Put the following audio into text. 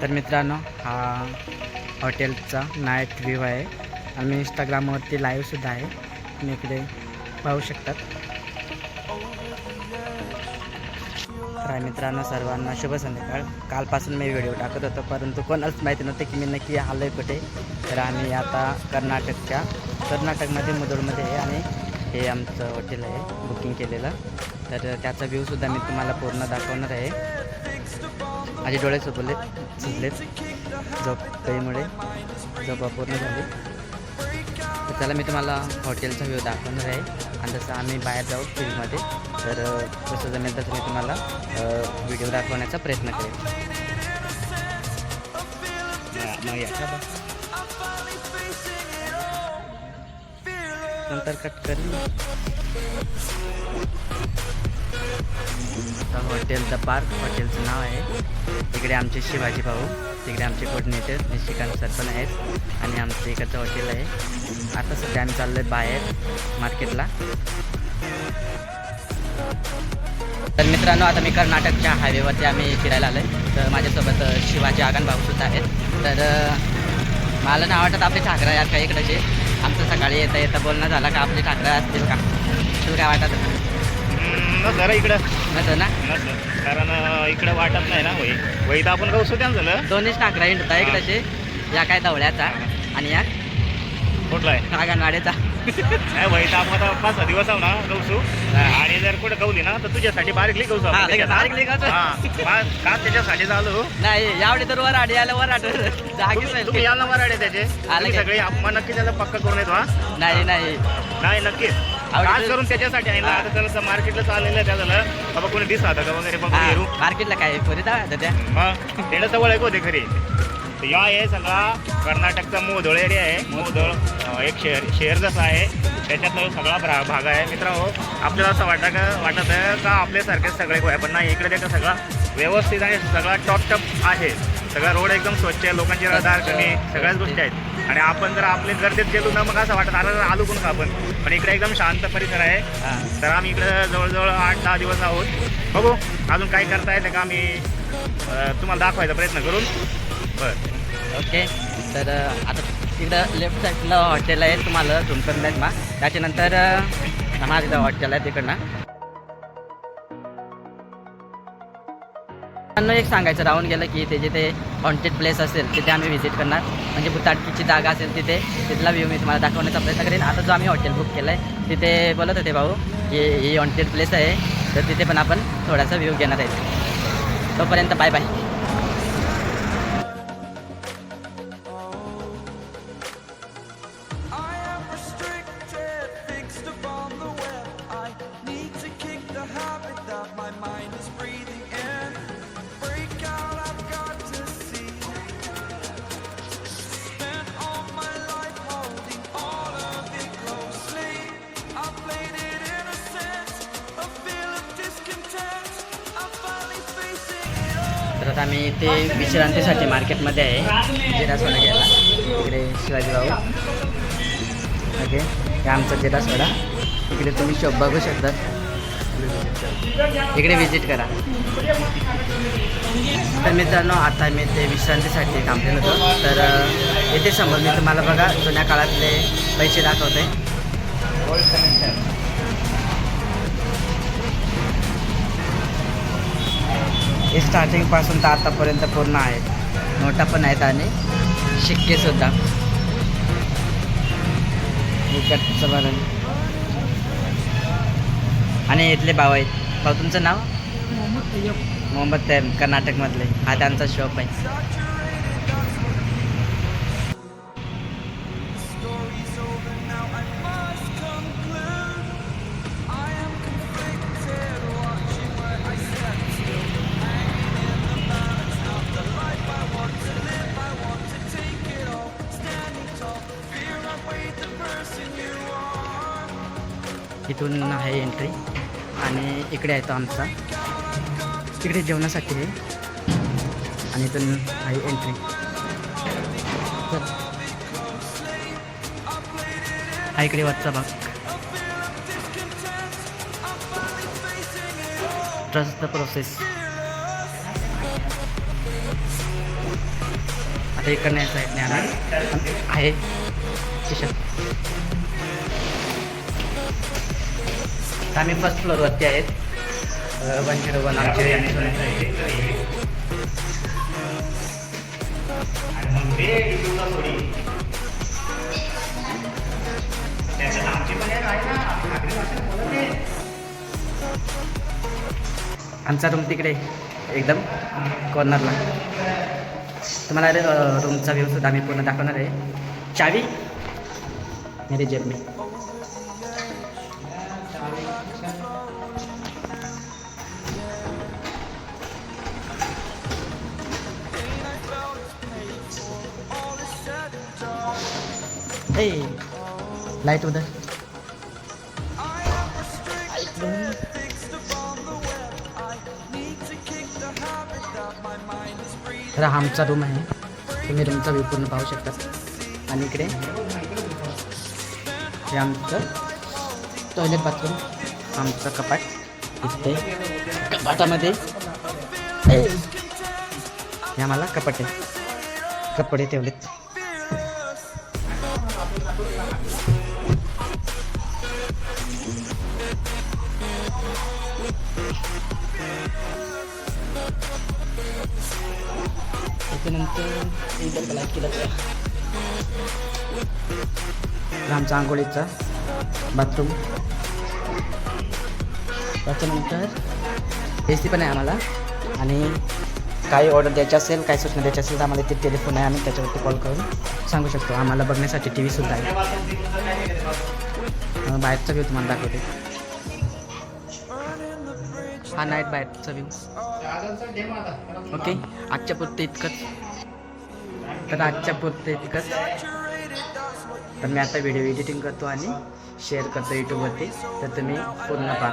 तर मित्रांनो, हा हॉटेलचा नाईट व्ह्यू आहे आणि इंस्टाग्रामवरती लाईव्हसुद्धा आहे. तुम्ही इकडे पाहू शकतात. तर मित्रांनो, सर्वांना शुभ संध्याकाळ. कालपासून मी व्हिडिओ टाकत होतो, परंतु कोणालाच माहिती नव्हतं की मी नक्की आलो आहे कुठे. तर आम्ही आता कर्नाटकमध्ये मुदोळमध्ये आहे आणि हे आमचं हॉटेल आहे बुकिंग केलेलं. तर त्याचा व्ह्यूसुद्धा मी तुम्हाला पूर्ण दाखवणार आहे. माझे डोळे सुजलेत झोपेमुळे, झोपा पूर्ण झाली. तर त्याला मी तुम्हाला हॉटेलचा व्ह्यू दाखवणार आहे आणि जसं आम्ही बाहेर जाऊ फिल्ममध्ये, तर जसं जमेल तसं मी तुम्हाला व्हिडिओ दाखवण्याचा प्रयत्न करेन. नंतर कट करेन. हॉटेलचा पार्क, हॉटेलचं नाव आहे. इकडे आमचे शिवाजी भाऊ, तिकडे आमचे कोऑर्डिनेटर निशिकांत सर पण आहेत आणि आमचं इकडचं हॉटेल आहे. आता सध्या आम्ही चाललो आहे बाहेर मार्केटला. तर मित्रांनो, आता मी कर्नाटकच्या हायवेवरती आम्ही फिरायला आलो आहे. तर माझ्यासोबत शिवाजी आगन भाऊसुद्धा आहेत. तर मला नाही वाटत आपले ठाकरा यात काही इकडचे. आमचं सकाळी येता बोलणं झालं का आपले ठाकरा असतील का, तुला काय वाटत जरा इकडं नसं ना? नसलं, कारण इकडं वाटत नाही ना. वही तर आपण गौसू द्या झालं. दोन्हीच ठाकरा हिंडता इकडचे. या काय दवळ्याचा आणि या कुठला आहे कागनवाड्याचा. नाही, वही तर आपण आता 5-6 दिवस आहो ना गौसू. आणि जर कुठं गवली ना तर तुझ्यासाठी बारीकली गौसू का त्याच्यासाठी झालो. नाही यावडे तर वराड यायला वराड जागीच तुम्ही याला वराडे त्याचे आले सगळे आपण नक्की त्याला पक्का करून येतो. नाही नाही नाही नक्कीच खास करून त्याच्यासाठी आहे ना. आता त्याला मार्केटला चाललेलं आहे, त्या झालं बाबा कोणी दिसला का वगैरे बघून येऊ. मार्केटला काय पुरी त्या मग तेवढं जवळ आहे होते खरी. तर या आहे सगळा कर्नाटकचा मोदोळ एरिया आहे. मोदोळ एक शहर जसं आहे त्याच्यातला सगळा भाग आहे. मित्रांनो, आपल्याला असं वाटत आहे का आपल्यासारखे सगळे गोया, पण नाही, इकडे त्याचा सगळा व्यवस्थित आणि सगळा टॉप आहे. सगळा रोड एकदम स्वच्छ आहे, लोकांची रहदार कमी, सगळ्याच गोष्टी आहेत. आणि आपण जर आपले गर्दीत गेलो ना मग असं वाटत आलो पण का आपण, पण इकडे एकदम शांत परिसर आहे. तर आम्ही इकडे जवळजवळ 8-10 दिवस आहोत. बघू अजून काय करता येते का, आम्ही तुम्हाला दाखवायचा प्रयत्न करून. बरं, ओके. तर आता तिकडं लेफ्ट साईडला हॉटेल आहे, तुम्हाला झूम करून द्या मग. त्याच्यानंतर माझं इथं हॉटेल आहे तिकडनं. एक सांगायचं राहून गेलं की ते जिथे हॉन्टेड प्लेस असेल तिथे आम्ही व्हिजिट करणार. म्हणजे भुताटकीची जागा असेल तिथे, तिथला व्ह्यू मी तुम्हाला दाखवण्याचा प्रयत्न करेन. आता जो आम्ही हॉटेल बुक केलं आहे तिथे बोलत होते भाऊ की ही हॉन्टेड प्लेस आहे, तर तिथे पण आपण थोडासा व्ह्यू घेणार आहे. तोपर्यंत बाय बाय. तर आता आम्ही इथे विश्रांतीसाठी मार्केटमध्ये आहे, जिरा सोडा घ्यायला. इकडे शिवाजी भाऊ, ओके, हे आमचा जिरा सोडा. इकडे तुम्ही शॉप बघू शकता, इकडे व्हिजिट करा. तर मित्रांनो, आता मी ते विश्रांतीसाठी थांबलेलो होतो. तर येथे समोर मी तुम्हाला बघा जुन्या काळातले पैसे दाखवते. हे स्टार्टिंगपासून तर आतापर्यंत पूर्ण आहेत. नोटा पण आहेत आणि शिक्केसुद्धा. इकडचं बरं. आणि इथले भाऊ आहेत. भाऊ, तुमचं नाव? मोहम्मद तैयब, कर्नाटकमधले. हा त्यांचा शॉप आहे. इथून आहे एंट्री आणि इकडे आहे तो आमचा, तिकडे जेवणासाठी आहे आणि इथून आहे एंट्री. हा इकडे वरचा भाग. Trust the process. आता इकडनं या साईडने आम्ही आहे स्टेशन. आम्ही फर्स्ट फ्लोअरवरती आहेत. 101 आमचे आमचा रूम तिकडे एकदम कॉर्नरला. तुम्हाला रूमचा व्ह्यू सुद्धा आम्ही पूर्ण दाखवणार आहे. चावी मेरी जेब में. लाइट उधर. तर हा आमचा रूम आहे. तुम्ही रूमचा व्ह्यू पूर्ण पाहू शकता. आणि इकडे हे आमचं टॉयलेट बाथरूम. आमचं कपाट इथे. कपाटामध्ये हे आम्हाला कपाट आहे. कपडे ठेवलेत. त्याच्यानंतर आमचा आंघोळीचा बाथरूम. त्याच्यानंतर AC पण आहे आम्हाला. आणि काही ऑर्डर द्यायची असेल, काही सूचना द्यायची असेल तर आम्हाला ते टेलिफोन आहे. आम्ही त्याच्यावरती कॉल करून सांगू शकतो. आम्हाला बघण्यासाठी TV सुद्धा आहे. बाहेरचा व्ह्यू तुम्हाला दाखवते. हा नाईट बाहेरचा व्ह्यू. ओके, आजच्या पुरते इतकंच. तर मी आता व्हिडिओ एडिटिंग करतो आणि शेअर करतो यूट्यूबवरती. तर तुम्ही पूर्ण पहा.